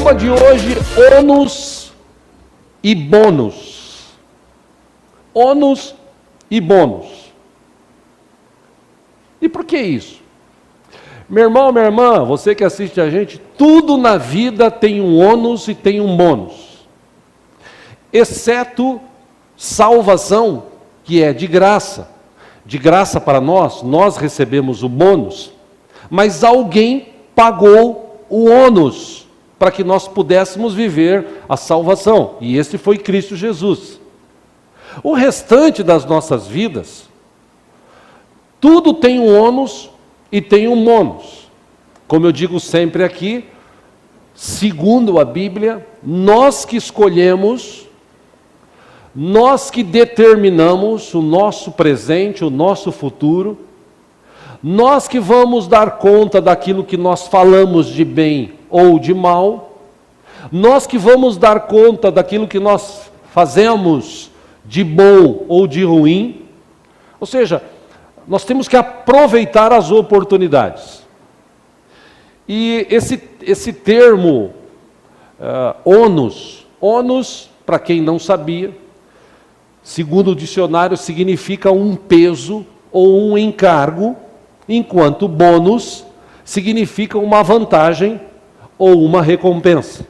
tema de hoje, ônus e bônus. Ônus e bônus. E por que isso? Meu irmão, minha irmã, você que assiste a gente, tudo na vida tem um ônus e tem um bônus. Exceto salvação, que é de graça. De graça para nós recebemos o bônus, mas alguém pagou o ônus para que nós pudéssemos viver a salvação, e esse foi Cristo Jesus. O restante das nossas vidas, tudo tem um ônus e tem um bônus. Como eu digo sempre aqui, segundo a Bíblia, nós que escolhemos, nós que determinamos o nosso presente, o nosso futuro, nós que vamos dar conta daquilo que nós falamos de bem ou de mal, nós que vamos dar conta daquilo que nós fazemos de bom ou de ruim. Ou seja, nós temos que aproveitar as oportunidades. E esse termo, ônus, para quem não sabia, segundo o dicionário, significa um peso ou um encargo, enquanto bônus significa uma vantagem ou uma recompensa.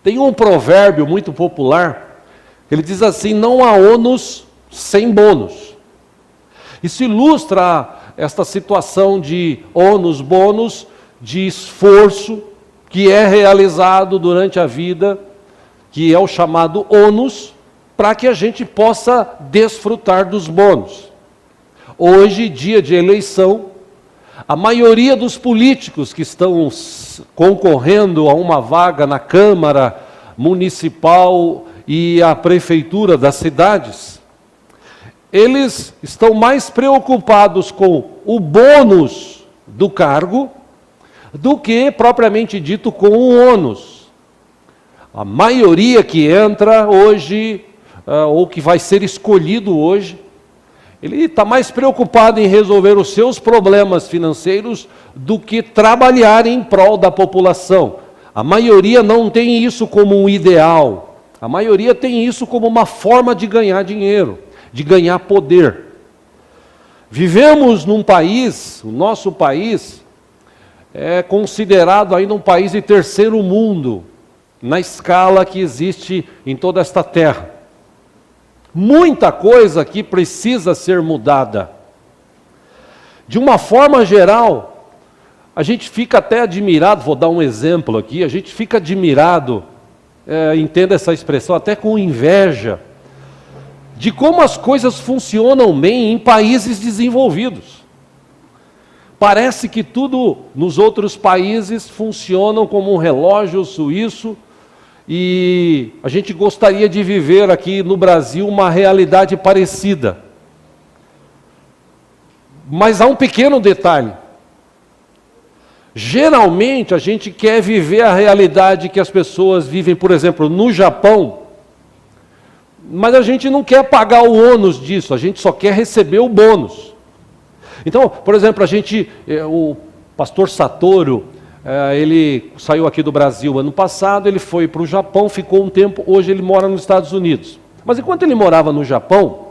Tem um provérbio muito popular, ele diz assim: não há ônus sem bônus. Isso ilustra esta situação de ônus, bônus, de esforço que é realizado durante a vida, que é o chamado ônus, para que a gente possa desfrutar dos bônus. Hoje, dia de eleição, a maioria dos políticos que estão concorrendo a uma vaga na Câmara Municipal e a Prefeitura das cidades, eles estão mais preocupados com o bônus do cargo do que, propriamente dito, com o ônus. A maioria que entra hoje, ou que vai ser escolhido hoje, ele está mais preocupado em resolver os seus problemas financeiros do que trabalhar em prol da população. A maioria não tem isso como um ideal. A maioria tem isso como uma forma de ganhar dinheiro, de ganhar poder. Vivemos num país, o nosso país é considerado ainda um país de terceiro mundo, na escala que existe em toda esta terra. Muita coisa aqui precisa ser mudada. De uma forma geral, a gente fica até admirado, vou dar um exemplo aqui, a gente fica admirado, entenda essa expressão, até com inveja, de como as coisas funcionam bem em países desenvolvidos. Parece que tudo nos outros países funciona como um relógio suíço, e a gente gostaria de viver aqui no Brasil uma realidade parecida. Mas há um pequeno detalhe. Geralmente a gente quer viver a realidade que as pessoas vivem, por exemplo, no Japão, mas a gente não quer pagar o ônus disso, a gente só quer receber o bônus. Então, por exemplo, o pastor Satoru, ele saiu aqui do Brasil ano passado, ele foi para o Japão, ficou um tempo, hoje ele mora nos Estados Unidos. Mas enquanto ele morava no Japão,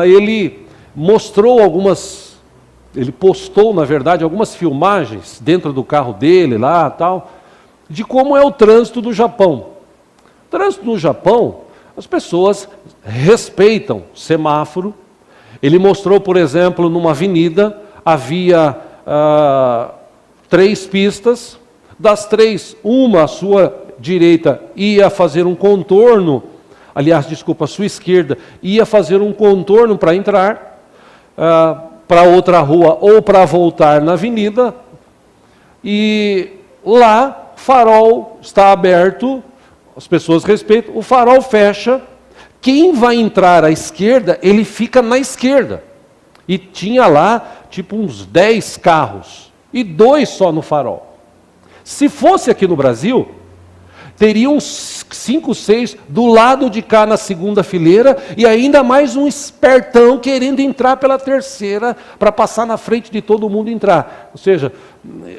ele postou, na verdade, algumas filmagens dentro do carro dele lá, tal, de como é o trânsito do Japão. O trânsito no Japão, as pessoas respeitam semáforo. Ele mostrou, por exemplo, numa avenida, havia 3 pistas, das 3, uma à sua direita ia fazer um contorno, a sua esquerda ia fazer um contorno para entrar para outra rua ou para voltar na avenida, e lá o farol está aberto, as pessoas respeitam, o farol fecha, quem vai entrar à esquerda, ele fica na esquerda, e tinha lá tipo uns 10 carros, e 2 só no farol. Se fosse aqui no Brasil, teriam 5, 6 do lado de cá na segunda fileira, e ainda mais um espertão querendo entrar pela terceira, para passar na frente de todo mundo entrar. Ou seja,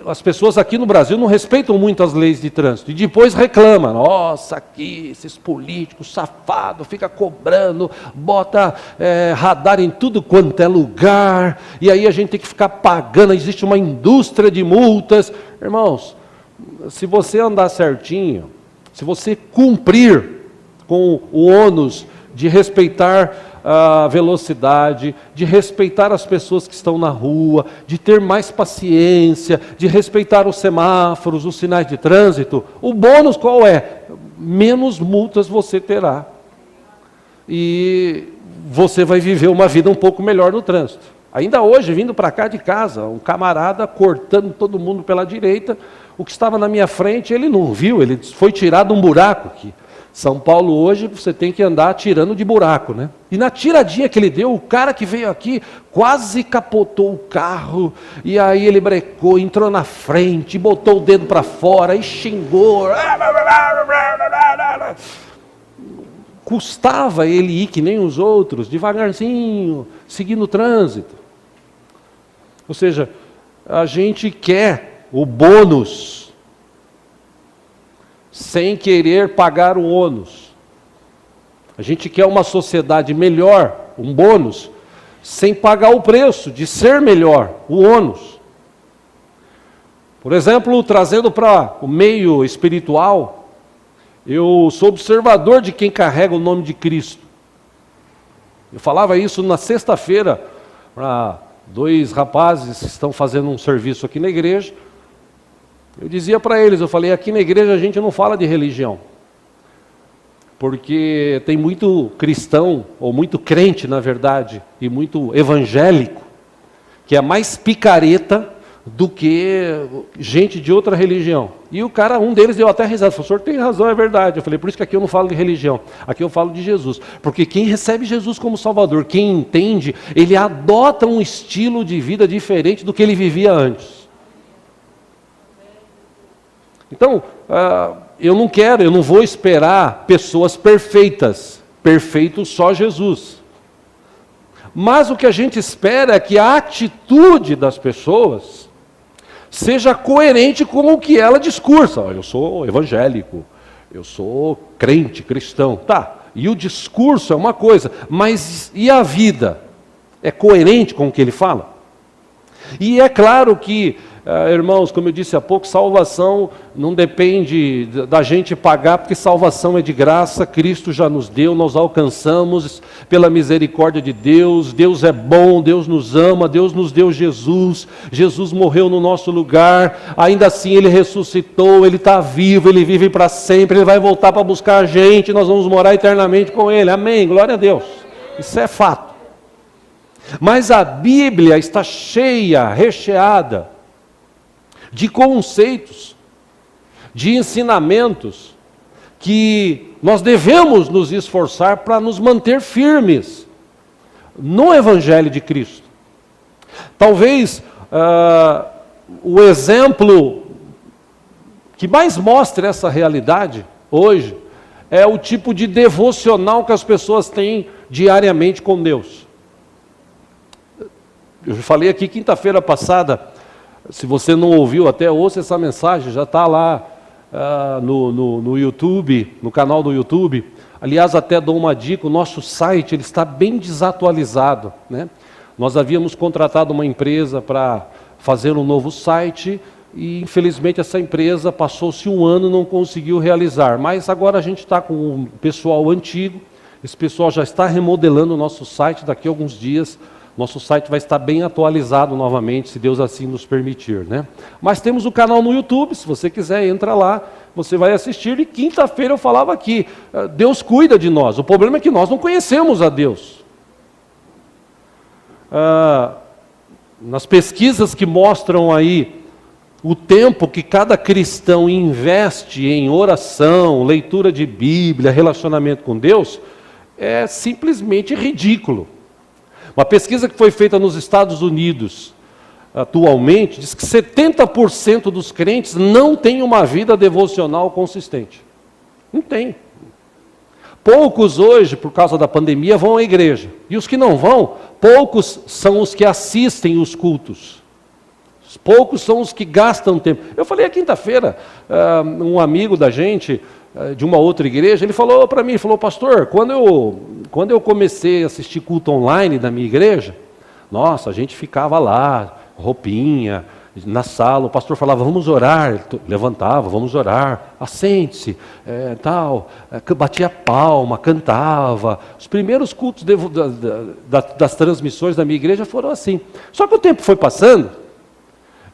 as pessoas aqui no Brasil não respeitam muito as leis de trânsito, e depois reclamam: nossa, aqui esses políticos safados, fica cobrando, bota radar em tudo quanto é lugar, e aí a gente tem que ficar pagando, existe uma indústria de multas. Irmãos, se você andar certinho, se você cumprir com o ônus de respeitar a velocidade, de respeitar as pessoas que estão na rua, de ter mais paciência, de respeitar os semáforos, os sinais de trânsito, o bônus qual é? Menos multas você terá. E você vai viver uma vida um pouco melhor no trânsito. Ainda hoje, vindo para cá de casa, um camarada cortando todo mundo pela direita, o que estava na minha frente, ele não viu, ele foi tirado um buraco aqui. São Paulo hoje, você tem que andar tirando de buraco, né? E na tiradinha que ele deu, o cara que veio aqui quase capotou o carro, e aí ele brecou, entrou na frente, botou o dedo para fora e xingou. Custava ele ir que nem os outros, devagarzinho, seguindo o trânsito. Ou seja, a gente quer o bônus sem querer pagar o ônus. A gente quer uma sociedade melhor, um bônus, sem pagar o preço de ser melhor, o ônus. Por exemplo, trazendo para o meio espiritual, eu sou observador de quem carrega o nome de Cristo. Eu falava isso na sexta-feira para 2 rapazes que estão fazendo um serviço aqui na igreja. Eu dizia para eles, eu falei, aqui na igreja a gente não fala de religião. Porque tem muito cristão, ou muito crente na verdade, e muito evangélico, que é mais picareta do que gente de outra religião. E o cara, um deles deu até risada, falou, o senhor tem razão, é verdade. Eu falei, por isso que aqui eu não falo de religião, aqui eu falo de Jesus. Porque quem recebe Jesus como Salvador, quem entende, ele adota um estilo de vida diferente do que ele vivia antes. Então, eu não vou esperar pessoas perfeitas, perfeito só Jesus. Mas o que a gente espera é que a atitude das pessoas seja coerente com o que ela discursa. Eu sou evangélico, eu sou crente, cristão. Tá, e o discurso é uma coisa, mas e a vida? É coerente com o que ele fala? E é claro que, irmãos, como eu disse há pouco, salvação não depende da gente pagar, porque salvação é de graça, Cristo já nos deu, nós alcançamos pela misericórdia de Deus. Deus é bom, Deus nos ama, Deus nos deu Jesus, Jesus morreu no nosso lugar, ainda assim Ele ressuscitou, Ele está vivo, Ele vive para sempre, Ele vai voltar para buscar a gente, nós vamos morar eternamente com Ele, amém, glória a Deus, isso é fato. Mas a Bíblia está cheia, recheada de conceitos, de ensinamentos, que nós devemos nos esforçar para nos manter firmes no Evangelho de Cristo. Talvez o exemplo que mais mostra essa realidade hoje é o tipo de devocional que as pessoas têm diariamente com Deus. Eu falei aqui quinta-feira passada, se você não ouviu, até ouça essa mensagem, já está lá no YouTube, no canal do YouTube. Aliás, até dou uma dica, o nosso site ele está bem desatualizado, né? Nós havíamos contratado uma empresa para fazer um novo site e infelizmente essa empresa passou-se 1 ano e não conseguiu realizar. Mas agora a gente está com o pessoal antigo, esse pessoal já está remodelando o nosso site, daqui a alguns dias nosso site vai estar bem atualizado novamente, se Deus assim nos permitir, né? Mas temos o canal no YouTube, se você quiser, entra lá, você vai assistir. E quinta-feira eu falava aqui, Deus cuida de nós. O problema é que nós não conhecemos a Deus. Nas pesquisas que mostram aí o tempo que cada cristão investe em oração, leitura de Bíblia, relacionamento com Deus, é simplesmente ridículo. Uma pesquisa que foi feita nos Estados Unidos, atualmente, diz que 70% dos crentes não têm uma vida devocional consistente. Não tem. Poucos hoje, por causa da pandemia, vão à igreja. E os que não vão, poucos são os que assistem os cultos. Poucos são os que gastam tempo. Eu falei a quinta-feira, um amigo da gente, de uma outra igreja, ele falou para mim, pastor, quando eu comecei a assistir culto online da minha igreja, nossa, a gente ficava lá, roupinha, na sala, o pastor falava, vamos orar, levantava, vamos orar, assente-se, batia palma, cantava. Os primeiros cultos das transmissões da minha igreja foram assim. Só que o tempo foi passando,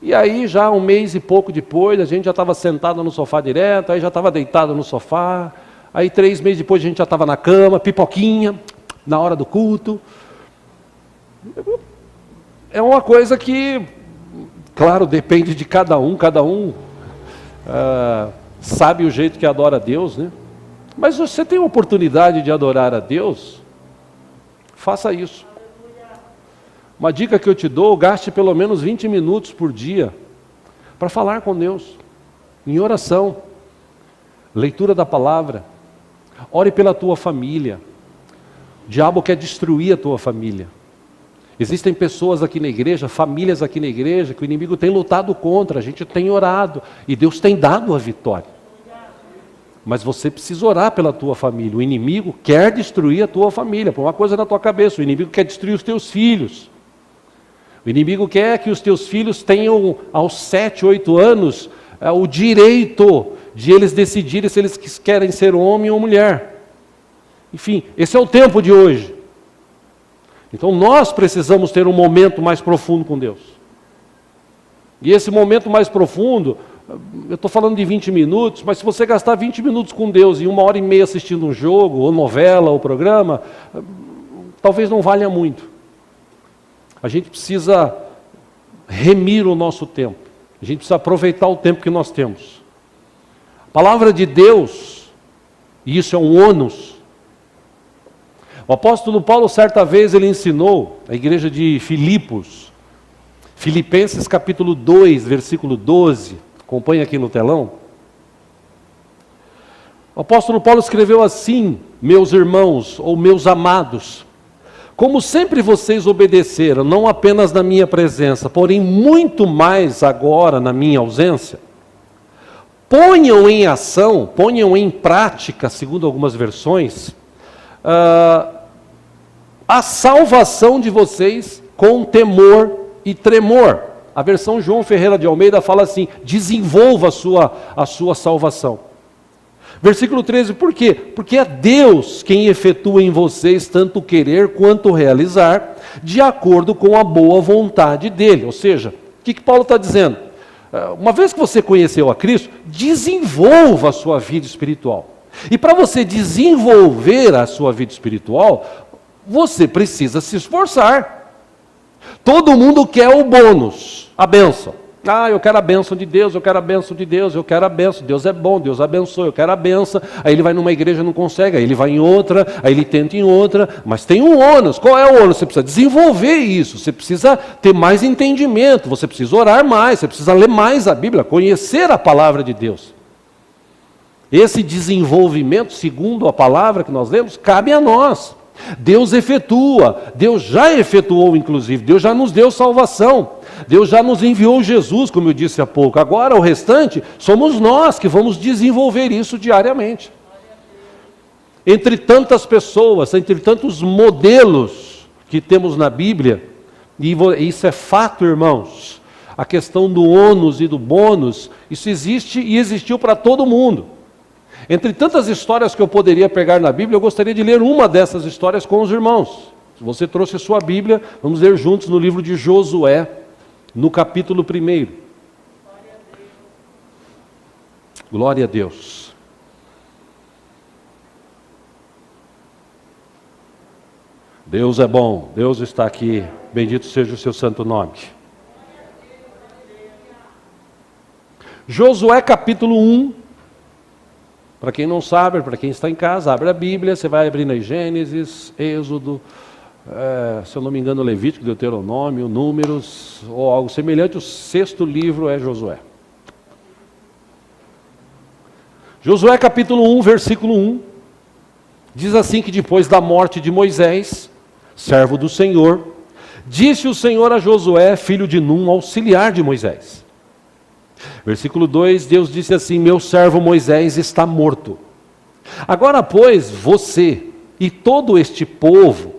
e aí já um mês e pouco depois, a gente já estava sentado no sofá direto, aí já estava deitado no sofá, aí 3 meses depois a gente já estava na cama, pipoquinha, na hora do culto. É uma coisa que, claro, depende de cada um sabe o jeito que adora a Deus, né? Mas você tem a oportunidade de adorar a Deus, faça isso. Uma dica que eu te dou, gaste pelo menos 20 minutos por dia para falar com Deus, em oração, leitura da palavra, ore pela tua família. O diabo quer destruir a tua família. Existem pessoas aqui na igreja, famílias aqui na igreja, que o inimigo tem lutado contra, a gente tem orado, e Deus tem dado a vitória. Mas você precisa orar pela tua família. O inimigo quer destruir a tua família. Põe uma coisa na tua cabeça, o inimigo quer destruir os teus filhos. O inimigo quer que os teus filhos tenham, aos 7, 8 anos, o direito de eles decidirem se eles querem ser homem ou mulher. Enfim, esse é o tempo de hoje. Então nós precisamos ter um momento mais profundo com Deus. E esse momento mais profundo, eu estou falando de 20 minutos, mas se você gastar 20 minutos com Deus e 1h30 assistindo um jogo, ou novela, ou programa, talvez não valha muito. A gente precisa remir o nosso tempo. A gente precisa aproveitar o tempo que nós temos. A palavra de Deus, e isso é um ônus. O apóstolo Paulo, certa vez, ele ensinou a igreja de Filipos, Filipenses capítulo 2, versículo 12, acompanha aqui no telão. O apóstolo Paulo escreveu assim, meus irmãos, ou meus amados, como sempre vocês obedeceram, não apenas na minha presença, porém muito mais agora na minha ausência, ponham em ação, ponham em prática, segundo algumas versões, a salvação de vocês com temor e tremor. A versão João Ferreira de Almeida fala assim, desenvolva a sua salvação. Versículo 13, por quê? Porque é Deus quem efetua em vocês tanto querer quanto realizar, de acordo com a boa vontade dele. Ou seja, o que Paulo está dizendo? Uma vez que você conheceu a Cristo, desenvolva a sua vida espiritual. E para você desenvolver a sua vida espiritual, você precisa se esforçar. Todo mundo quer o bônus, a bênção. Eu quero a bênção de Deus, eu quero a bênção de Deus, eu quero a bênção. Deus é bom, Deus abençoa, eu quero a bênção. Aí ele vai numa igreja e não consegue, aí ele vai em outra, aí ele tenta em outra. Mas tem um ônus. Qual é o ônus? Você precisa desenvolver isso, você precisa ter mais entendimento, você precisa orar mais, você precisa ler mais a Bíblia, conhecer a palavra de Deus. Esse desenvolvimento, segundo a palavra que nós lemos, cabe a nós. Deus efetua, Deus já efetuou inclusive, Deus já nos deu salvação, Deus já nos enviou Jesus, como eu disse há pouco. Agora o restante, somos nós que vamos desenvolver isso diariamente. Entre tantas pessoas, entre tantos modelos que temos na Bíblia, e isso é fato, irmãos, a questão do ônus e do bônus, isso existe e existiu para todo mundo. Entre tantas histórias que eu poderia pegar na Bíblia, eu gostaria de ler uma dessas histórias com os irmãos. Se você trouxe a sua Bíblia, vamos ler juntos no livro de Josué, no capítulo 1. Glória a Deus. Deus é bom, Deus está aqui, bendito seja o seu santo nome. Josué capítulo 1. Para quem não sabe, para quem está em casa, abre a Bíblia, você vai abrir na Gênesis, Êxodo, se eu não me engano, Levítico, Deuteronômio, Números, ou algo semelhante. O 6º livro é Josué. Josué capítulo 1, versículo 1, diz assim que depois da morte de Moisés, servo do Senhor, disse o Senhor a Josué, filho de Num, auxiliar de Moisés. Versículo 2, Deus disse assim: meu servo Moisés está morto. Agora, pois, você e todo este povo,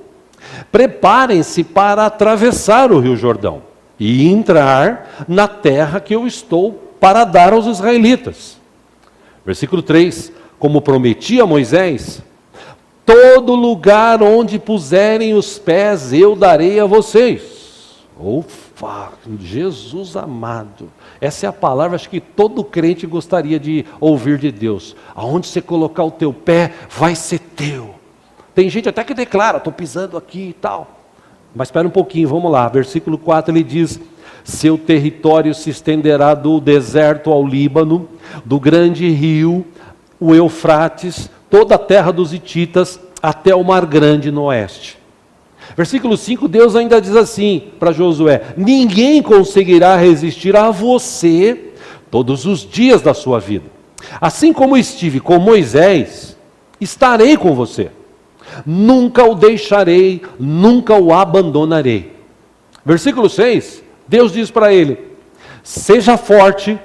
preparem-se para atravessar o rio Jordão e entrar na terra que eu estou para dar aos israelitas. Versículo 3, como prometi a Moisés, todo lugar onde puserem os pés eu darei a vocês. Ufa, Jesus amado. Essa é a palavra, acho que todo crente gostaria de ouvir de Deus. Aonde você colocar o teu pé, vai ser teu. Tem gente até que declara, estou pisando aqui e tal. Mas espera um pouquinho, vamos lá. Versículo 4, ele diz: seu território se estenderá do deserto ao Líbano, do grande rio, o Eufrates, toda a terra dos hititas, até o mar grande no oeste. Versículo 5, Deus ainda diz assim para Josué: ninguém conseguirá resistir a você todos os dias da sua vida. Assim como estive com Moisés, estarei com você. Nunca o deixarei, nunca o abandonarei. Versículo 6, Deus diz para ele: seja forte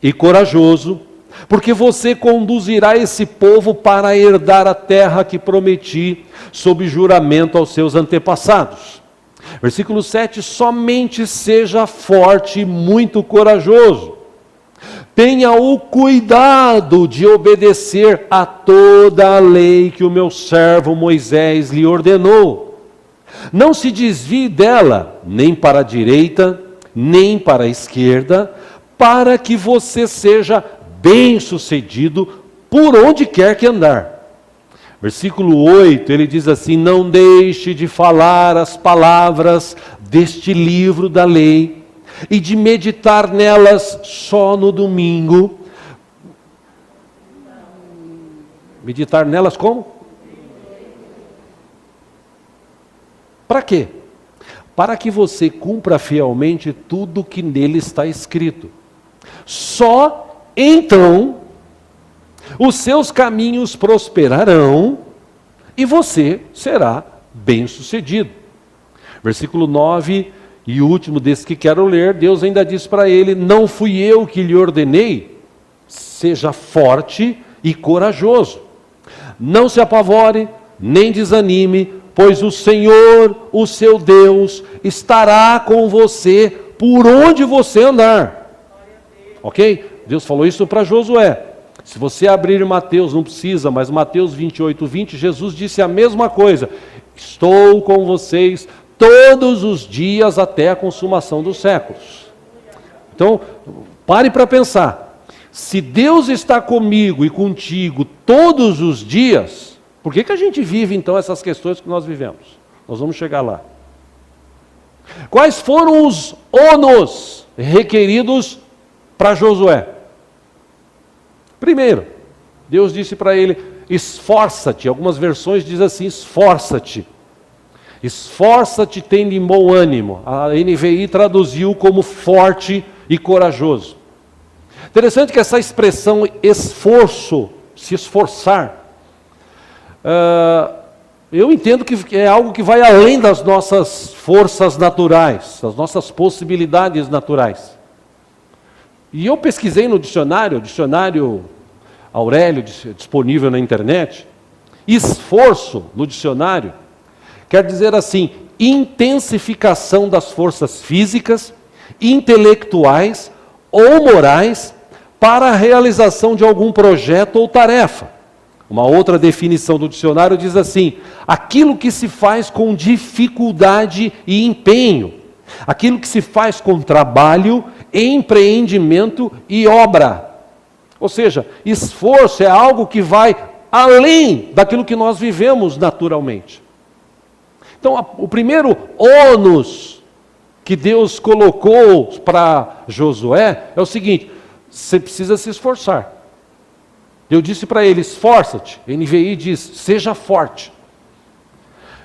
e corajoso, porque você conduzirá esse povo para herdar a terra que prometi sob juramento aos seus antepassados. Versículo 7, somente seja forte e muito corajoso. Tenha o cuidado de obedecer a toda a lei que o meu servo Moisés lhe ordenou. Não se desvie dela, nem para a direita, nem para a esquerda, para que você seja bem-sucedido por onde quer que andar. Versículo 8, ele diz assim: não deixe de falar as palavras deste livro da lei e de meditar nelas só no domingo. Meditar nelas como? Para quê? Para que você cumpra fielmente tudo que nele está escrito. Só então os seus caminhos prosperarão e você será bem-sucedido. Versículo 9 e último desse que quero ler, Deus ainda diz para ele: não fui eu que lhe ordenei, seja forte e corajoso. Não se apavore, nem desanime, pois o Senhor, o seu Deus, estará com você por onde você andar. Ok? Deus falou isso para Josué. Se você abrir Mateus, não precisa, mas Mateus 28, 20, Jesus disse a mesma coisa: estou com vocês todos os dias até a consumação dos séculos. Então, pare para pensar. Se Deus está comigo e contigo todos os dias, por que a gente vive então essas questões que nós vivemos? Nós vamos chegar lá. Quais foram os ônus requeridos para Josué? Primeiro, Deus disse para ele: esforça-te. Algumas versões dizem assim: esforça-te. Esforça-te, tem de bom ânimo. A NVI traduziu como forte e corajoso. Interessante que essa expressão esforço, se esforçar, eu entendo que é algo que vai além das nossas forças naturais, das nossas possibilidades naturais. E eu pesquisei no dicionário Aurélio, disponível na internet, esforço no dicionário quer dizer assim: intensificação das forças físicas, intelectuais ou morais para a realização de algum projeto ou tarefa. Uma outra definição do dicionário diz assim: aquilo que se faz com dificuldade e empenho, aquilo que se faz com trabalho, empreendimento e obra. Ou seja, esforço é algo que vai além daquilo que nós vivemos naturalmente. Então, o primeiro ônus que Deus colocou para Josué é o seguinte: você precisa se esforçar. Eu disse para ele: esforça-te. NVI diz: seja forte.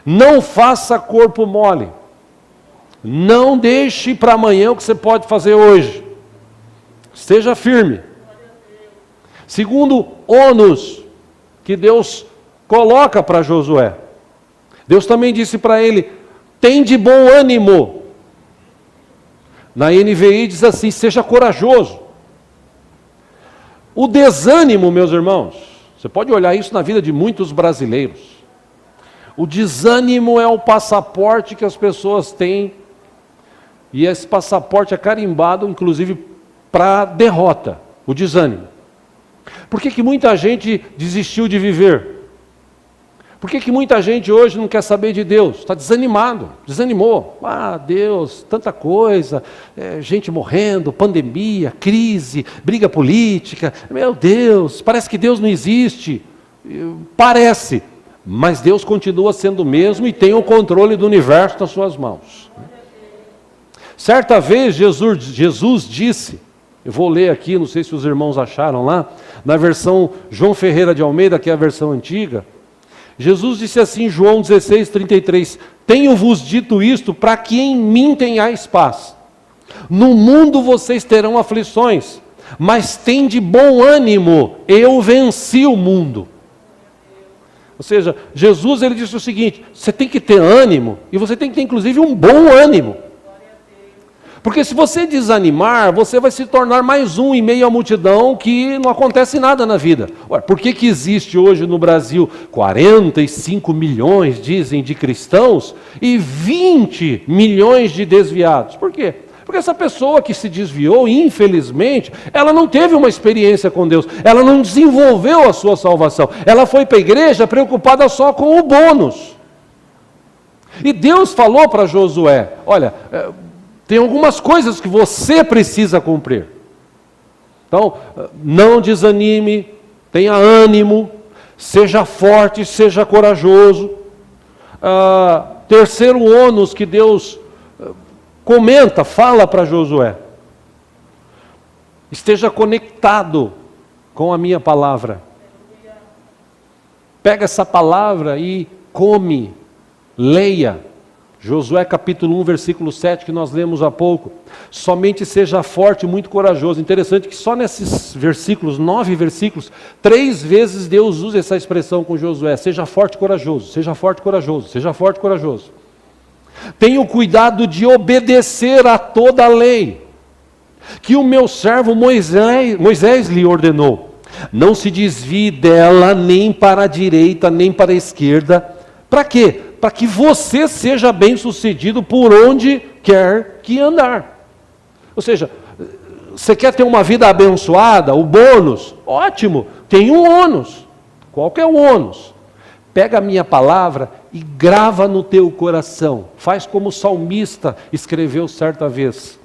Não faça corpo mole. Não deixe para amanhã o que você pode fazer hoje. Seja firme. Segundo ônus que Deus coloca para Josué. Deus também disse para ele: tem de bom ânimo. Na NVI diz assim: seja corajoso. O desânimo, meus irmãos, você pode olhar isso na vida de muitos brasileiros. O desânimo é o passaporte que as pessoas têm, e esse passaporte é carimbado, inclusive, para derrota, o desânimo. Por que muita gente desistiu de viver? Por que muita gente hoje não quer saber de Deus? Está desanimado, desanimou. Ah, Deus, tanta coisa, gente morrendo, pandemia, crise, briga política. Meu Deus, parece que Deus não existe. Parece, mas Deus continua sendo o mesmo e tem o controle do universo nas suas mãos. Certa vez Jesus disse, eu vou ler aqui, não sei se os irmãos acharam lá, na versão João Ferreira de Almeida, que é a versão antiga, Jesus disse assim, João 16:33, tenho-vos dito isto para que em mim tenhais paz. No mundo vocês terão aflições, mas tende bom ânimo, eu venci o mundo. Ou seja, Jesus ele disse o seguinte, você tem que ter ânimo, e você tem que ter inclusive um bom ânimo. Porque se você desanimar, você vai se tornar mais um em meio à multidão que não acontece nada na vida. Ué, por que existe hoje no Brasil 45 milhões, dizem, de cristãos e 20 milhões de desviados? Por quê? Porque essa pessoa que se desviou, infelizmente, ela não teve uma experiência com Deus, ela não desenvolveu a sua salvação, ela foi para a igreja preocupada só com o bônus. E Deus falou para Josué, olha, tem algumas coisas que você precisa cumprir. Então, não desanime, tenha ânimo, seja forte, seja corajoso. Terceiro ônus que Deus comenta, fala para Josué. Esteja conectado com a minha palavra. Pega essa palavra e come, leia. Josué capítulo 1, versículo 7, que nós lemos há pouco. Somente seja forte e muito corajoso. Interessante que só nesses versículos, 9 versículos, 3 vezes Deus usa essa expressão com Josué. Seja forte e corajoso, seja forte e corajoso, seja forte e corajoso. Tenha o cuidado de obedecer a toda a lei, que o meu servo Moisés lhe ordenou. Não se desvie dela nem para a direita, nem para a esquerda. Para quê? Para que você seja bem-sucedido por onde quer que andar. Ou seja, você quer ter uma vida abençoada, o bônus, ótimo, tem um ônus. Qual que é o ônus? Pega a minha palavra e grava no teu coração. Faz como o salmista escreveu certa vez.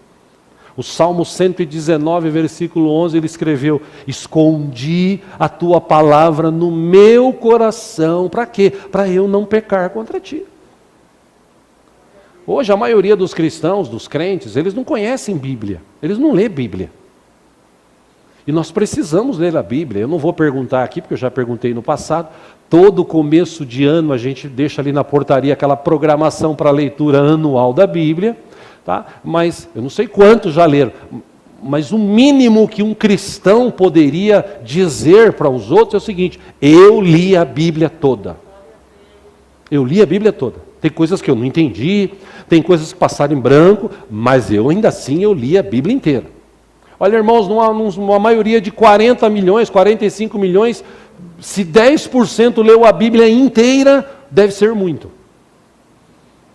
O Salmo 119, versículo 11, ele escreveu, escondi a tua palavra no meu coração. Para quê? Para eu não pecar contra ti. Hoje a maioria dos cristãos, dos crentes, eles não conhecem Bíblia. Eles não lêem Bíblia. E nós precisamos ler a Bíblia. Eu não vou perguntar aqui, porque eu já perguntei no passado. Todo começo de ano a gente deixa ali na portaria aquela programação para a leitura anual da Bíblia. Tá? Mas eu não sei quantos já leram, mas o mínimo que um cristão poderia dizer para os outros é o seguinte, eu li a Bíblia toda. Eu li a Bíblia toda. Tem coisas que eu não entendi, tem coisas que passaram em branco, mas eu ainda assim eu li a Bíblia inteira. Olha, irmãos, numa maioria de 40 milhões, 45 milhões, se 10% leu a Bíblia inteira, deve ser muito.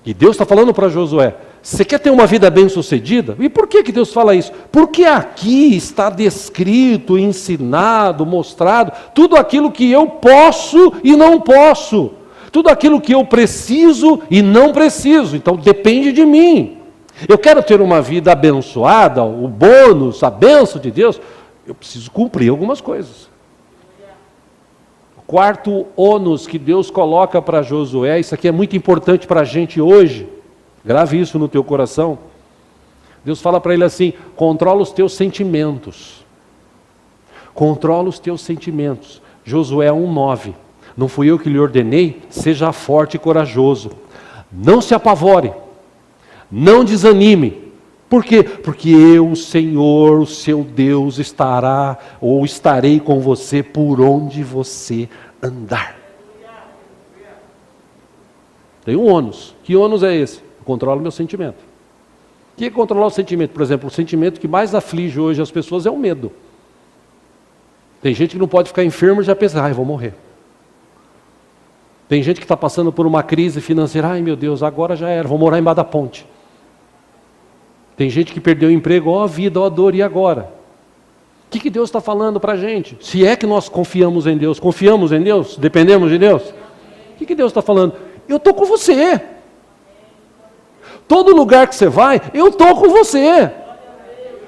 E Deus está falando para Josué, você quer ter uma vida bem-sucedida? E por que Deus fala isso? Porque aqui está descrito, ensinado, mostrado, tudo aquilo que eu posso e não posso. Tudo aquilo que eu preciso e não preciso. Então depende de mim. Eu quero ter uma vida abençoada, o bônus, a bênção de Deus, eu preciso cumprir algumas coisas. O quarto ônus que Deus coloca para Josué, isso aqui é muito importante para a gente hoje, grave isso no teu coração. Deus fala para ele assim, controla os teus sentimentos. Controla os teus sentimentos. Josué 1:9. Não fui eu que lhe ordenei? Seja forte e corajoso. Não se apavore. Não desanime. Por quê? Porque eu, o Senhor, o seu Deus, estará ou estarei com você por onde você andar. Tem um ônus. Que ônus é esse? Eu controlo meu sentimento. O que é controlar o sentimento? Por exemplo, o sentimento que mais aflige hoje as pessoas é o medo. Tem gente que não pode ficar enfermo e já pensa, eu vou morrer. Tem gente que está passando por uma crise financeira, ai meu Deus, agora já era, vou morar embaixo da ponte. Tem gente que perdeu o emprego, ó a vida, ó a dor, e agora? O que Deus está falando para a gente? Se é que nós confiamos em Deus, dependemos de Deus? O que Deus está falando? Eu estou com você. Todo lugar que você vai, eu estou com você.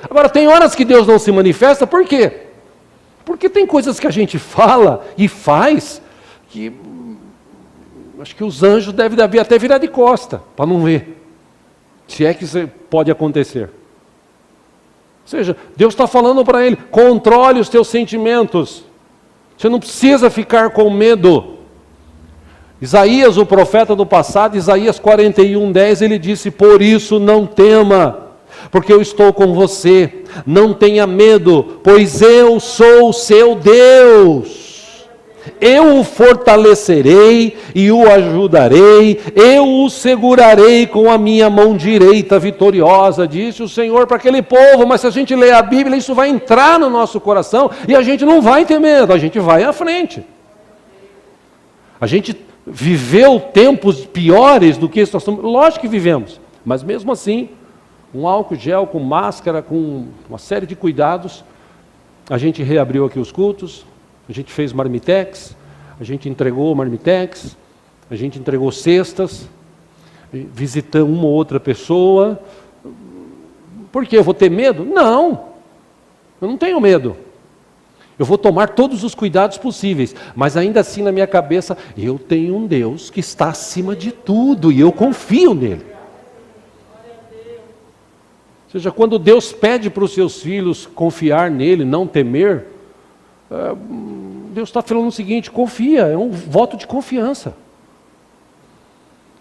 Agora, tem horas que Deus não se manifesta, por quê? Porque tem coisas que a gente fala e faz que acho que os anjos devem até virar de costa, para não ver. Se é que isso pode acontecer. Ou seja, Deus está falando para ele, controle os teus sentimentos. Você não precisa ficar com medo. Isaías, o profeta do passado, Isaías 41:10, ele disse, por isso não tema, porque eu estou com você. Não tenha medo, pois eu sou o seu Deus. Eu o fortalecerei e o ajudarei, eu o segurarei com a minha mão direita vitoriosa, disse o Senhor para aquele povo. Mas se a gente ler a Bíblia, isso vai entrar no nosso coração e a gente não vai ter medo, a gente vai à frente. A gente viveu tempos piores do que isso, lógico que vivemos, mas mesmo assim, um álcool gel, com máscara, com uma série de cuidados, a gente reabriu aqui os cultos, a gente fez marmitex, a gente entregou marmitex, a gente entregou cestas, visitamos uma ou outra pessoa. Por quê? Eu vou ter medo? Não, eu não tenho medo. Eu vou tomar todos os cuidados possíveis, mas ainda assim na minha cabeça, eu tenho um Deus que está acima de tudo e eu confio nele. Ou seja, quando Deus pede para os seus filhos confiar nele, não temer, Deus está falando o seguinte, confia, é um voto de confiança.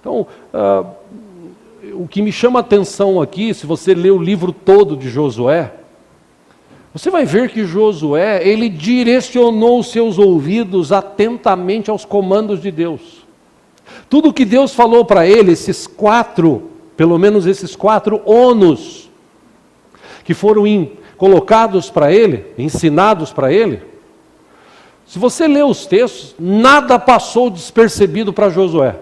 Então, o que me chama a atenção aqui, se você ler o livro todo de Josué, você vai ver que Josué, ele direcionou os seus ouvidos atentamente aos comandos de Deus. Tudo que Deus falou para ele, pelo menos esses 4 ônus, que foram colocados para ele, ensinados para ele, se você ler os textos, nada passou despercebido para Josué.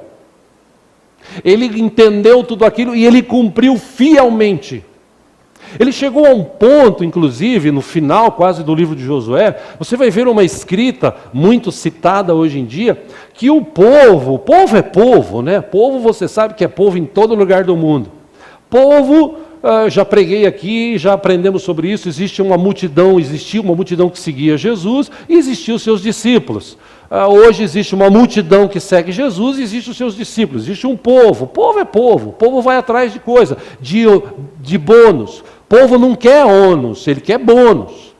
Ele entendeu tudo aquilo e ele cumpriu fielmente. Ele chegou a um ponto, inclusive, no final quase do livro de Josué, você vai ver uma escrita muito citada hoje em dia, que o povo é povo, né? Povo, você sabe que é povo em todo lugar do mundo. Povo, já preguei aqui, já aprendemos sobre isso, existia uma multidão que seguia Jesus e existiam os seus discípulos. Hoje existe uma multidão que segue Jesus e existem os seus discípulos. Existe um povo é povo, o povo vai atrás de coisa, de bônus. O povo não quer ônus, ele quer bônus.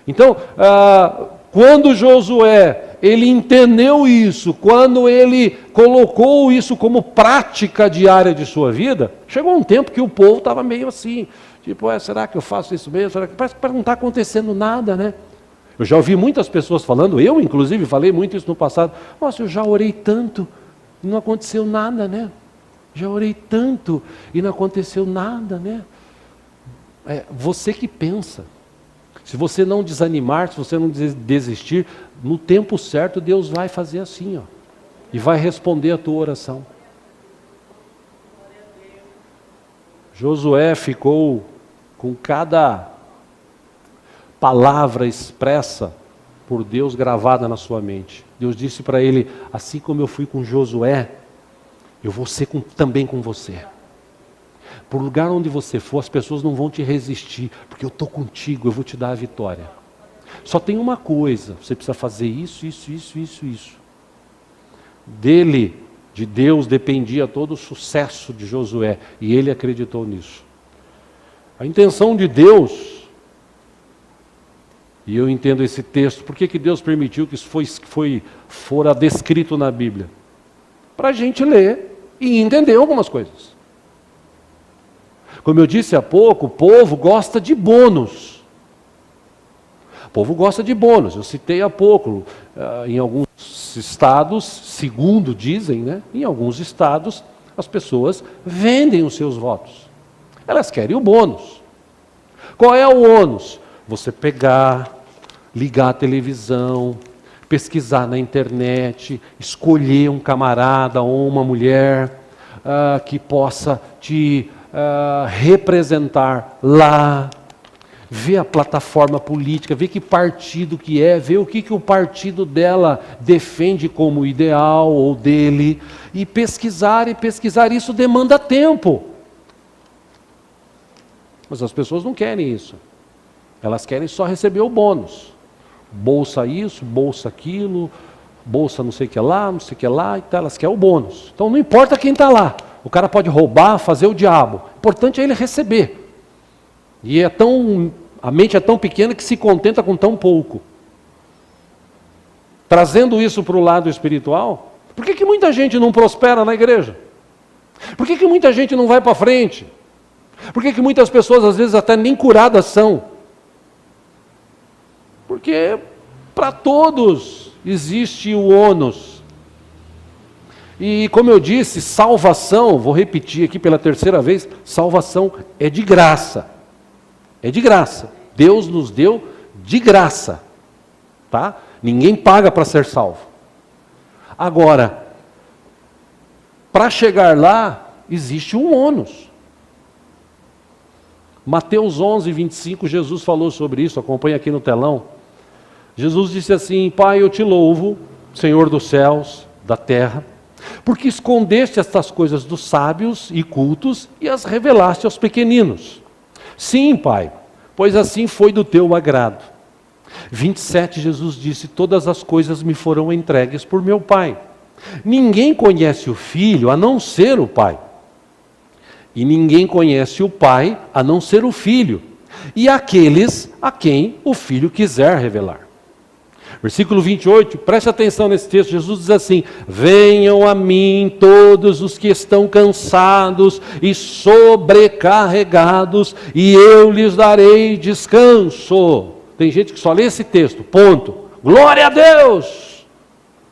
Então, quando Josué, ele entendeu isso, quando ele colocou isso como prática diária de sua vida, chegou um tempo que o povo estava meio assim, tipo, será que eu faço isso mesmo? Parece que não está acontecendo nada, né? Eu já ouvi muitas pessoas falando, eu inclusive falei muito isso no passado, nossa, eu já orei tanto e não aconteceu nada, né? Já orei tanto e não aconteceu nada, né? Você que pensa. Se você não desanimar, se você não desistir, no tempo certo Deus vai fazer assim, e vai responder a tua oração. Josué ficou com cada palavra expressa por Deus gravada na sua mente. Deus disse para ele, assim como eu fui com Josué, eu vou ser também com você. Por lugar onde você for, as pessoas não vão te resistir, porque eu estou contigo, eu vou te dar a vitória. Só tem uma coisa, você precisa fazer isso. De Deus, dependia todo o sucesso de Josué, e ele acreditou nisso. A intenção de Deus, e eu entendo esse texto, por que Deus permitiu que isso fora descrito na Bíblia? Para a gente ler e entender algumas coisas. Como eu disse há pouco, o povo gosta de bônus. O povo gosta de bônus. Eu citei há pouco, em alguns estados, segundo dizem, né? Em alguns estados, as pessoas vendem os seus votos. Elas querem o bônus. Qual é o ônus? Você pegar, ligar a televisão, pesquisar na internet, escolher um camarada ou uma mulher que possa te representar lá, ver a plataforma política, ver que partido que é, ver o que o partido dela defende como ideal ou dele, e pesquisar, isso demanda tempo. Mas as pessoas não querem isso. Elas querem só receber o bônus. Bolsa isso, bolsa aquilo, bolsa não sei o que lá, não sei o que lá, então elas querem o bônus. Então não importa quem está lá. O cara pode roubar, fazer o diabo. O importante é ele receber. E a mente é tão pequena que se contenta com tão pouco. Trazendo isso para o lado espiritual, por que muita gente não prospera na igreja? Por que muita gente não vai para frente? Por que muitas pessoas às vezes até nem curadas são? Porque para todos existe o ônus. E como eu disse, salvação, vou repetir aqui pela terceira vez, salvação é de graça. É de graça. Deus nos deu de graça. Tá? Ninguém paga para ser salvo. Agora, para chegar lá, existe um ônus. Mateus 11, 25, Jesus falou sobre isso, acompanha aqui no telão. Jesus disse assim: Pai, eu te louvo, Senhor dos céus, da terra, porque escondeste estas coisas dos sábios e cultos e as revelaste aos pequeninos. Sim, Pai, pois assim foi do teu agrado. 27, Jesus disse: todas as coisas me foram entregues por meu Pai. Ninguém conhece o Filho a não ser o Pai. E ninguém conhece o Pai a não ser o Filho, e aqueles a quem o Filho quiser revelar. Versículo 28, preste atenção nesse texto. Jesus diz assim: venham a mim todos os que estão cansados e sobrecarregados, e eu lhes darei descanso. Tem gente que só lê esse texto, ponto. Glória a Deus!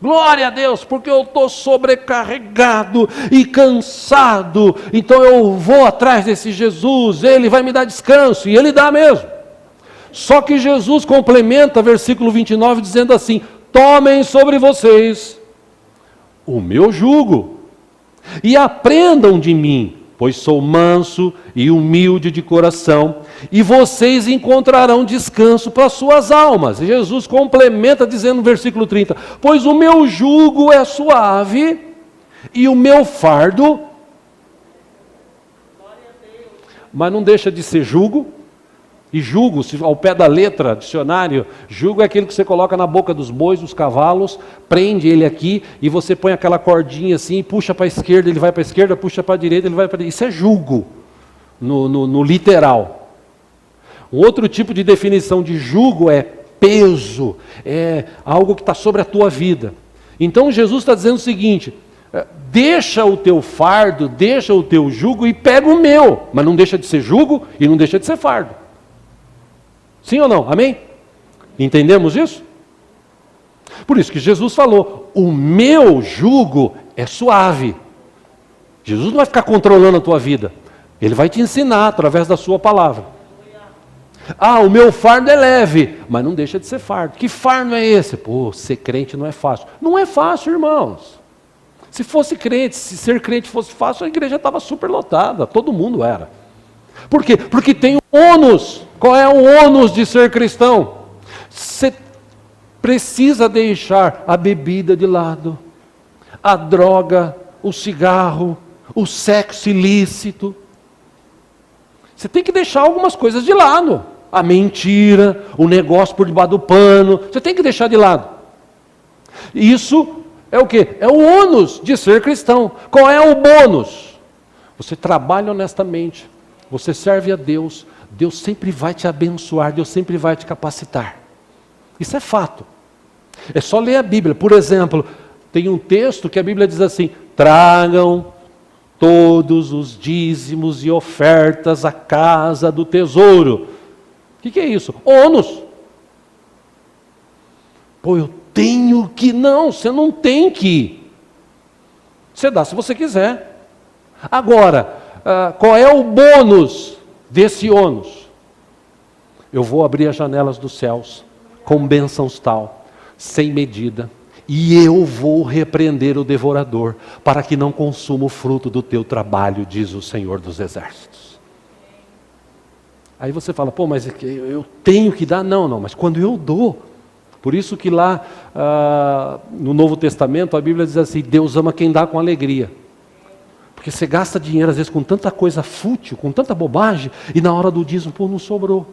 Glória a Deus, porque eu estou sobrecarregado e cansado, então eu vou atrás desse Jesus, Ele vai me dar descanso, e Ele dá mesmo. Só que Jesus complementa versículo 29 dizendo assim: tomem sobre vocês o meu jugo e aprendam de mim, pois sou manso e humilde de coração, e vocês encontrarão descanso para suas almas. E Jesus complementa dizendo no versículo 30, pois o meu jugo é suave e o meu fardo, mas não deixa de ser jugo. E jugo, ao pé da letra, dicionário, jugo é aquele que você coloca na boca dos bois, dos cavalos, prende ele aqui, e você põe aquela cordinha assim, puxa para a esquerda, ele vai para a esquerda, puxa para a direita, ele vai para a direita. Isso é jugo, no literal. Um outro tipo de definição de jugo é peso, é algo que está sobre a tua vida. Então Jesus está dizendo o seguinte: deixa o teu fardo, deixa o teu jugo e pega o meu, mas não deixa de ser jugo e não deixa de ser fardo. Sim ou não? Amém? Entendemos isso? Por isso que Jesus falou: o meu jugo é suave. Jesus não vai ficar controlando a tua vida. Ele vai te ensinar através da sua palavra. Ah, o meu fardo é leve, mas não deixa de ser fardo. Que fardo é esse? Pô, ser crente não é fácil. Não é fácil, irmãos. Se fosse crente, se ser crente fosse fácil, a igreja estava super lotada. Todo mundo era. Por quê? Porque tem um ônus. Qual é o ônus de ser cristão? Você precisa deixar a bebida de lado, a droga, o cigarro, o sexo ilícito. Você tem que deixar algumas coisas de lado. A mentira, o negócio por debaixo do pano, você tem que deixar de lado. Isso é o quê? É o ônus de ser cristão. Qual é o bônus? Você trabalha honestamente, você serve a Deus, Deus sempre vai te abençoar, Deus sempre vai te capacitar. Isso é fato. É só ler a Bíblia. Por exemplo, tem um texto que a Bíblia diz assim: tragam todos os dízimos e ofertas à casa do tesouro. O que é isso? Ônus. Pô, eu tenho que... Não, você não tem que. Você dá se você quiser. Agora, qual é o bônus desse ônus? Eu vou abrir as janelas dos céus com bênçãos tal, sem medida, e eu vou repreender o devorador, para que não consuma o fruto do teu trabalho, diz o Senhor dos Exércitos. Aí você fala, pô, mas eu tenho que dar? Não, mas quando eu dou. Por isso que lá no Novo Testamento a Bíblia diz assim, Deus ama quem dá com alegria. Porque você gasta dinheiro às vezes com tanta coisa fútil, com tanta bobagem, e na hora do dízimo, pô, não sobrou.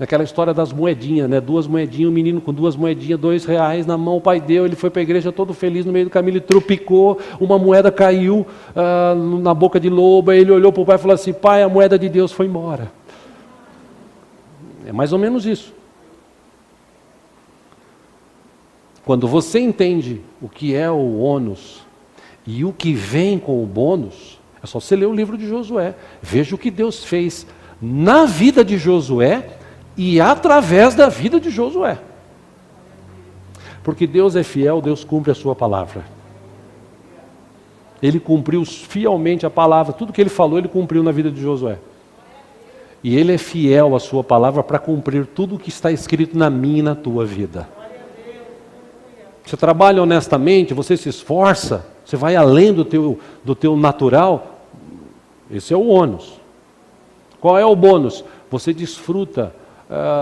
Aquela história das moedinhas, né? 2 moedinhas, um menino com 2 moedinhas, R$2 na mão, o pai deu, ele foi para a igreja todo feliz, no meio do caminho ele tropicou, uma moeda caiu na boca de lobo, aí ele olhou para o pai e falou assim, pai, a moeda de Deus foi embora. É mais ou menos isso. Quando você entende o que é o ônus e o que vem com o bônus, é só você ler o livro de Josué. Veja o que Deus fez na vida de Josué e através da vida de Josué. Porque Deus é fiel, Deus cumpre a sua palavra. Ele cumpriu fielmente a palavra, tudo que ele falou, ele cumpriu na vida de Josué. E ele é fiel à sua palavra para cumprir tudo o que está escrito na minha e na tua vida. Você trabalha honestamente, você se esforça, você vai além do teu natural, esse é o ônus. Qual é o bônus? Você desfruta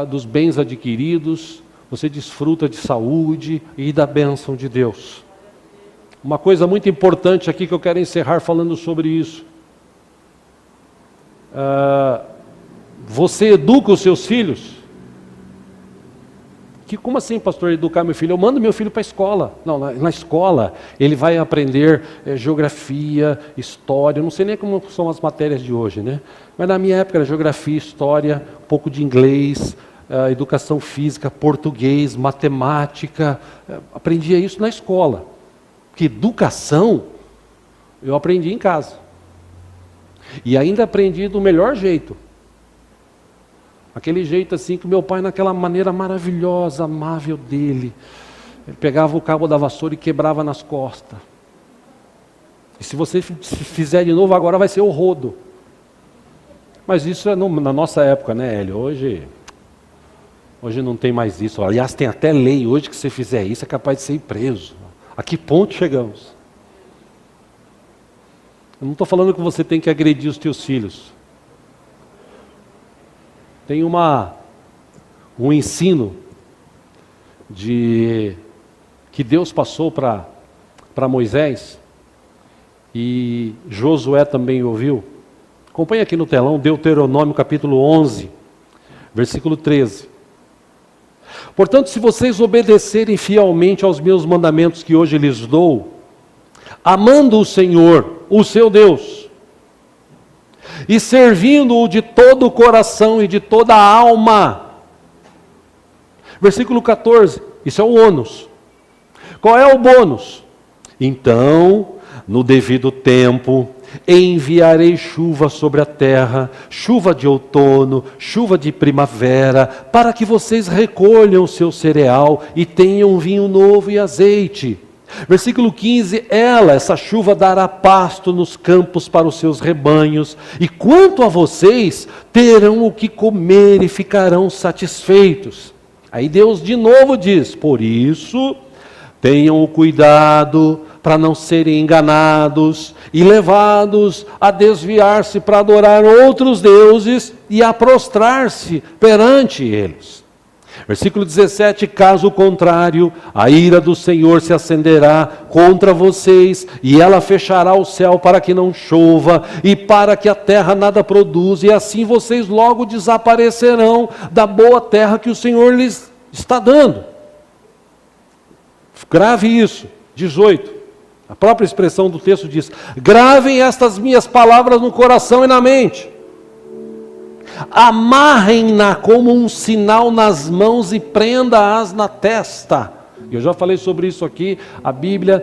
dos bens adquiridos, você desfruta de saúde e da bênção de Deus. Uma coisa muito importante aqui que eu quero encerrar falando sobre isso. Você educa os seus filhos? Como assim, pastor, educar meu filho? Eu mando meu filho para a escola. Não, na escola ele vai aprender geografia, história, eu não sei nem como são as matérias de hoje, né? Mas na minha época era geografia, história, um pouco de inglês, educação física, português, matemática. Aprendia isso na escola. Porque educação eu aprendi em casa. E ainda aprendi do melhor jeito. Aquele jeito assim que meu pai, naquela maneira maravilhosa, amável dele, ele pegava o cabo da vassoura e quebrava nas costas. E se você fizer de novo agora vai ser o rodo. Mas isso é na nossa época, né, Hélio? Hoje não tem mais isso. Aliás, tem até lei hoje que se fizer isso é capaz de ser preso. A que ponto chegamos? Eu não estou falando que você tem que agredir os teus filhos. Tem um ensino que Deus passou para Moisés, e Josué também ouviu. Acompanhe aqui no telão, Deuteronômio capítulo 11, versículo 13. Portanto, se vocês obedecerem fielmente aos meus mandamentos que hoje lhes dou, amando o Senhor, o seu Deus, e servindo-o de todo o coração e de toda a alma. Versículo 14, isso é o ônus. Qual é o bônus? Então, no devido tempo, enviarei chuva sobre a terra, chuva de outono, chuva de primavera, para que vocês recolham o seu cereal e tenham vinho novo e azeite. Versículo 15, essa chuva dará pasto nos campos para os seus rebanhos, e quanto a vocês, terão o que comer e ficarão satisfeitos. Aí Deus de novo diz, por isso, tenham o cuidado para não serem enganados e levados a desviar-se para adorar outros deuses e a prostrar-se perante eles. Versículo 17, caso contrário, a ira do Senhor se acenderá contra vocês, e ela fechará o céu para que não chova, e para que a terra nada produza, e assim vocês logo desaparecerão da boa terra que o Senhor lhes está dando. Grave isso. 18, a própria expressão do texto diz, gravem estas minhas palavras no coração e na mente. Amarrem-na como um sinal nas mãos e prenda-as na testa. Eu já falei sobre isso aqui. A Bíblia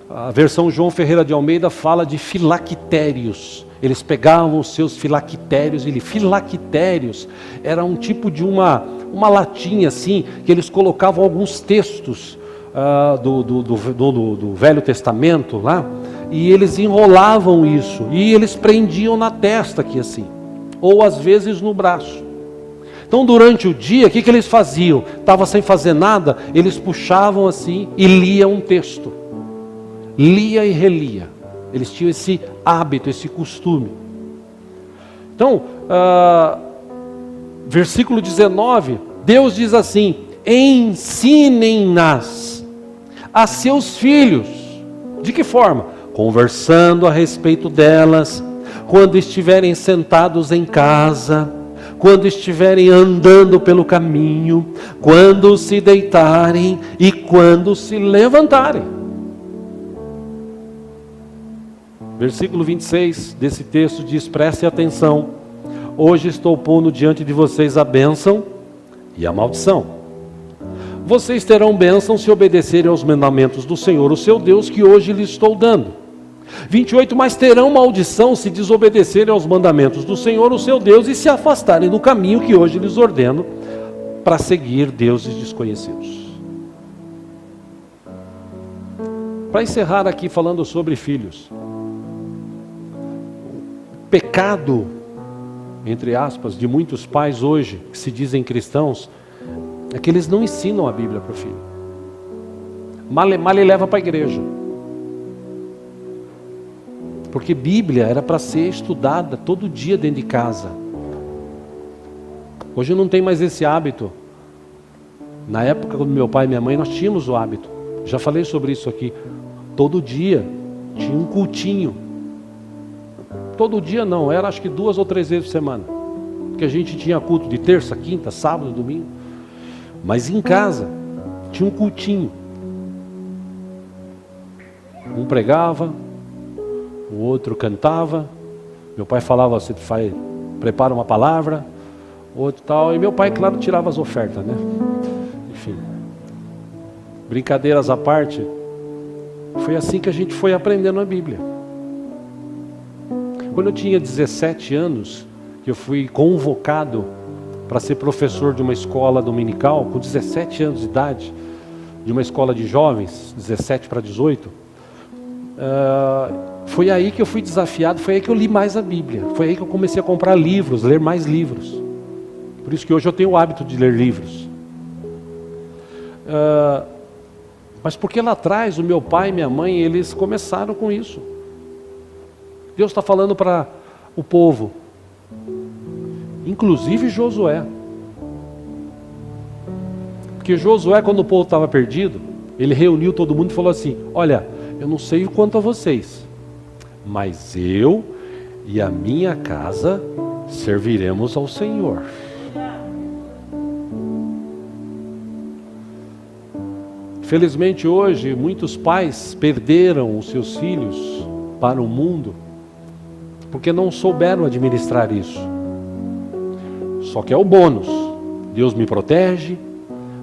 A versão João Ferreira de Almeida fala de filactérios. Eles pegavam os seus filactérios, filactérios era um tipo de uma latinha assim, que eles colocavam alguns textos do Velho Testamento lá, e eles enrolavam isso, e eles prendiam na testa aqui assim, ou às vezes no braço. Então durante o dia, o que eles faziam? Estava sem fazer nada, eles puxavam assim e liam um texto. Lia e relia. Eles tinham esse hábito, esse costume. Então, versículo 19, Deus diz assim: ensinem-nas a seus filhos. De que forma? Conversando a respeito delas, quando estiverem sentados em casa, quando estiverem andando pelo caminho, quando se deitarem e quando se levantarem. Versículo 26 desse texto diz: prestem atenção, hoje estou pondo diante de vocês a bênção e a maldição. Vocês terão bênção se obedecerem aos mandamentos do Senhor, o seu Deus, que hoje lhes estou dando. 28, mas terão maldição se desobedecerem aos mandamentos do Senhor, o seu Deus, e se afastarem do caminho que hoje lhes ordeno, para seguir deuses desconhecidos. Para encerrar aqui falando sobre filhos, pecado, entre aspas, de muitos pais hoje, que se dizem cristãos, é que eles não ensinam a Bíblia para o filho. Mal ele leva para a igreja. Porque Bíblia era para ser estudada todo dia dentro de casa. Hoje não tem mais esse hábito. Na época do meu pai e minha mãe, nós tínhamos o hábito. Já falei sobre isso aqui. Todo dia tinha um cultinho. Todo dia não, era acho que 2 ou 3 vezes por semana. Porque a gente tinha culto de terça, quinta, sábado, domingo. Mas em casa tinha um cultinho. Um pregava, o outro cantava. Meu pai falava, você prepara uma palavra, outro tal. E meu pai, claro, tirava as ofertas, né? Enfim, brincadeiras à parte, foi assim que a gente foi aprendendo a Bíblia. Quando eu tinha 17 anos, que eu fui convocado para ser professor de uma escola dominical, com 17 anos de idade, de uma escola de jovens, 17 para 18, foi aí que eu fui desafiado, foi aí que eu li mais a Bíblia, foi aí que eu comecei a comprar livros, ler mais livros. Por isso que hoje eu tenho o hábito de ler livros. Mas porque lá atrás o meu pai e minha mãe, eles começaram com isso. Deus está falando para o povo, inclusive Josué. Porque Josué, quando o povo estava perdido, ele reuniu todo mundo e falou assim: olha, eu não sei o quanto a vocês, mas eu e a minha casa serviremos ao Senhor. Felizmente hoje, muitos pais perderam os seus filhos para o mundo, porque não souberam administrar isso. Só que é o bônus. Deus me protege,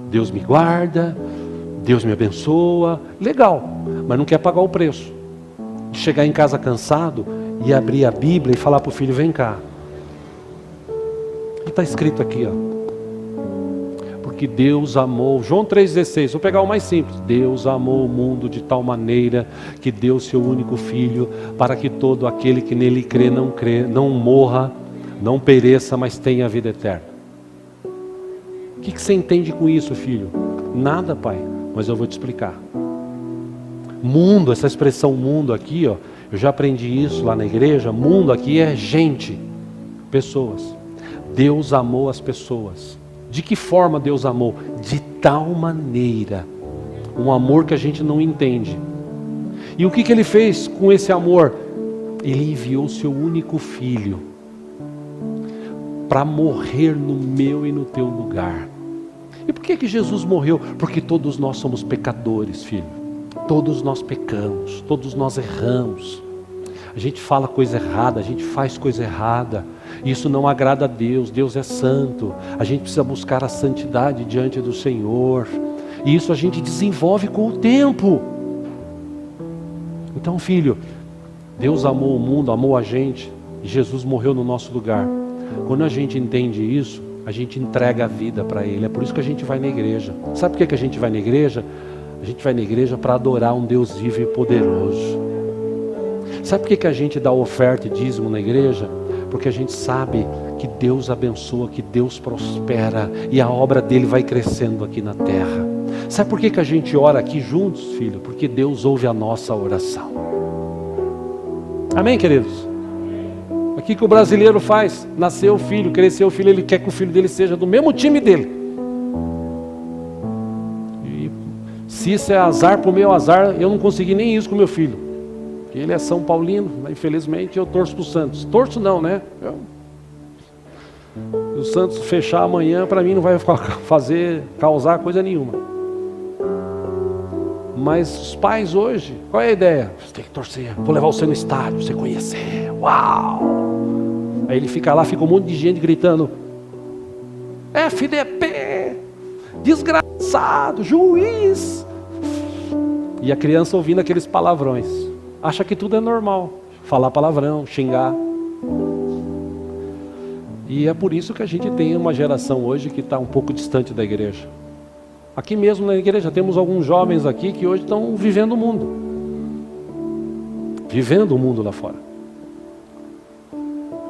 Deus me guarda, Deus me abençoa. Legal, mas não quer pagar o preço de chegar em casa cansado e abrir a Bíblia e falar para o filho: vem cá. E está escrito aqui, ó. Porque Deus amou, João 3,16, vou pegar o mais simples. Deus amou o mundo de tal maneira que deu seu único filho, para que todo aquele que nele crê, não morra, não pereça, mas tenha a vida eterna. O que você entende com isso, filho? Nada, pai, mas eu vou te explicar. Mundo, essa expressão mundo aqui, ó, eu já aprendi isso lá na igreja. Mundo aqui é gente, pessoas. Deus amou as pessoas. De que forma Deus amou? De tal maneira, um amor que a gente não entende. E o que Ele fez com esse amor? Ele enviou o seu único filho para morrer no meu e no teu lugar. E por que Jesus morreu? Porque todos nós somos pecadores, filho. Todos nós pecamos, todos nós erramos. A gente fala coisa errada, a gente faz coisa errada. Isso não agrada a Deus. Deus é santo. A gente precisa buscar a santidade diante do Senhor. E isso a gente desenvolve com o tempo. Então, filho, Deus amou o mundo, amou a gente, e Jesus morreu no nosso lugar. Quando a gente entende isso, a gente entrega a vida para Ele. É por isso que a gente vai na igreja. Sabe por que a gente vai na igreja? A gente vai na igreja para adorar um Deus vivo e poderoso. Sabe por que a gente dá oferta e dízimo na igreja? Porque a gente sabe que Deus abençoa, que Deus prospera, e a obra dele vai crescendo aqui na terra. Sabe por que a gente ora aqui juntos, filho? Porque Deus ouve a nossa oração. Amém, queridos? Aqui que o brasileiro faz, nasceu o filho, cresceu o filho, ele quer que o filho dele seja do mesmo time dele. E se isso é azar pro meu azar, eu não consegui nem isso com meu filho. Porque ele é São Paulino, mas infelizmente eu torço pro Santos. Torço não, né? Se o Santos fechar amanhã, para mim não vai causar coisa nenhuma. Mas os pais hoje, qual é a ideia? Você tem que torcer, vou levar você no estádio, você conhecer, uau! Aí ele fica lá, fica um monte de gente gritando, FDP, desgraçado, juiz. E a criança ouvindo aqueles palavrões, acha que tudo é normal, falar palavrão, xingar. E é por isso que a gente tem uma geração hoje que está um pouco distante da igreja. Aqui mesmo na igreja temos alguns jovens aqui que hoje estão vivendo o mundo. Vivendo o mundo lá fora.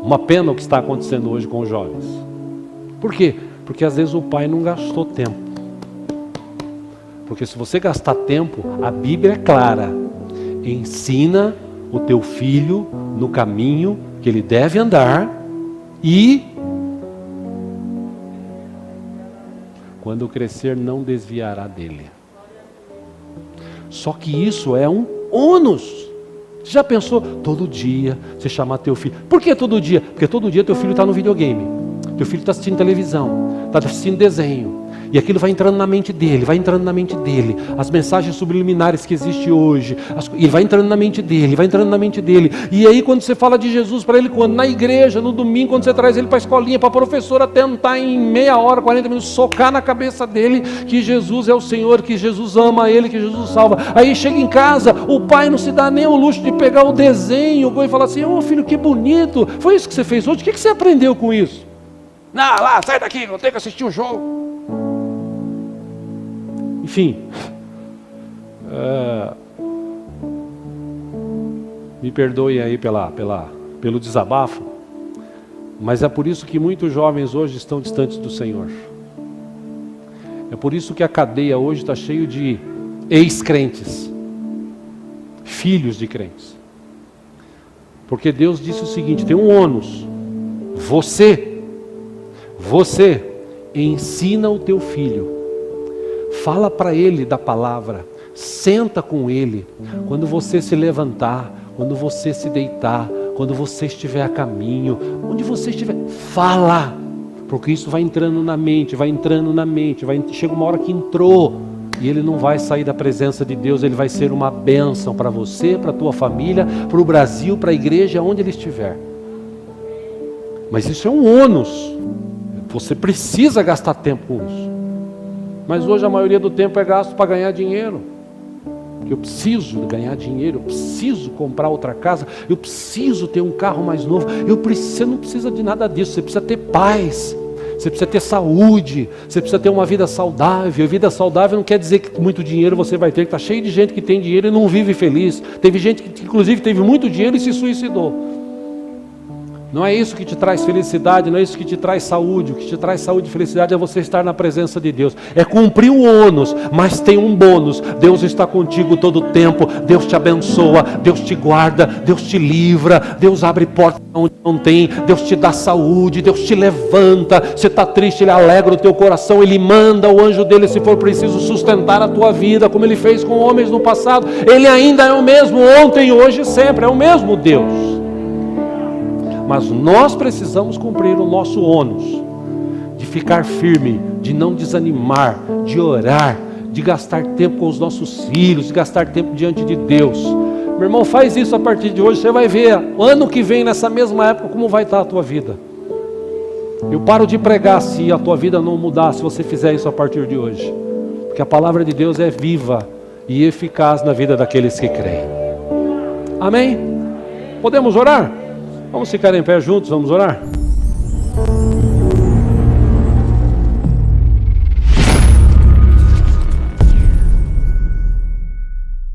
Uma pena o que está acontecendo hoje com os jovens. Por quê? Porque às vezes o pai não gastou tempo. Porque se você gastar tempo, a Bíblia é clara. Ensina o teu filho no caminho que ele deve andar e quando crescer não desviará dele. Só que isso é um ônus. Você já pensou? Todo dia você chamar teu filho. Por que todo dia? Porque todo dia teu filho está no videogame. Teu filho está assistindo televisão. Está assistindo desenho. E aquilo vai entrando na mente dele, vai entrando na mente dele. As mensagens subliminares que existem hoje, e vai entrando na mente dele, vai entrando na mente dele. E aí quando você fala de Jesus para ele, quando na igreja, no domingo, quando você traz ele para a escolinha, para a professora tentar em meia hora, 40 minutos, socar na cabeça dele que Jesus é o Senhor, que Jesus ama ele, que Jesus salva. Aí chega em casa, o pai não se dá nem o luxo de pegar o desenho e falar assim, ô filho, que bonito, foi isso que você fez hoje? O que você aprendeu com isso? Não, lá, sai daqui, eu tenho que assistir o jogo. Enfim, me perdoem aí pelo desabafo, mas é por isso que muitos jovens hoje estão distantes do Senhor. É por isso que a cadeia hoje está cheia de ex-crentes, filhos de crentes. Porque Deus disse o seguinte, tem um ônus, você ensina o teu filho, fala para ele da palavra, senta com ele, quando você se levantar, quando você se deitar, quando você estiver a caminho, onde você estiver, fala, porque isso vai entrando na mente, chega uma hora que entrou, e ele não vai sair da presença de Deus, ele vai ser uma bênção para você, para a tua família, para o Brasil, para a igreja, onde ele estiver. Mas isso é um ônus, você precisa gastar tempo com isso. Mas hoje a maioria do tempo é gasto para ganhar dinheiro. Eu preciso ganhar dinheiro, eu preciso comprar outra casa, eu preciso ter um carro mais novo. Você não precisa de nada disso, você precisa ter paz, você precisa ter saúde, você precisa ter uma vida saudável. E vida saudável não quer dizer que muito dinheiro você vai ter, que está cheio de gente que tem dinheiro e não vive feliz. Teve gente que inclusive teve muito dinheiro e se suicidou. Não é isso que te traz felicidade, não é isso que te traz saúde. O que te traz saúde e felicidade é você estar na presença de Deus. É cumprir o ônus, mas tem um bônus. Deus está contigo todo o tempo. Deus te abençoa, Deus te guarda, Deus te livra. Deus abre portas onde não tem. Deus te dá saúde, Deus te levanta. Você está triste, Ele alegra o teu coração. Ele manda o anjo dele, se for preciso, sustentar a tua vida, como Ele fez com homens no passado. Ele ainda é o mesmo ontem, hoje e sempre. É o mesmo Deus. Mas nós precisamos cumprir o nosso ônus, de ficar firme, de não desanimar, de orar, de gastar tempo com os nossos filhos, de gastar tempo diante de Deus. Meu irmão, faz isso a partir de hoje, você vai ver, ano que vem, nessa mesma época, como vai estar a tua vida. Eu paro de pregar se a tua vida não mudar, se você fizer isso a partir de hoje. Porque a palavra de Deus é viva e eficaz na vida daqueles que creem. Amém? Podemos orar? Vamos ficar em pé juntos, vamos orar?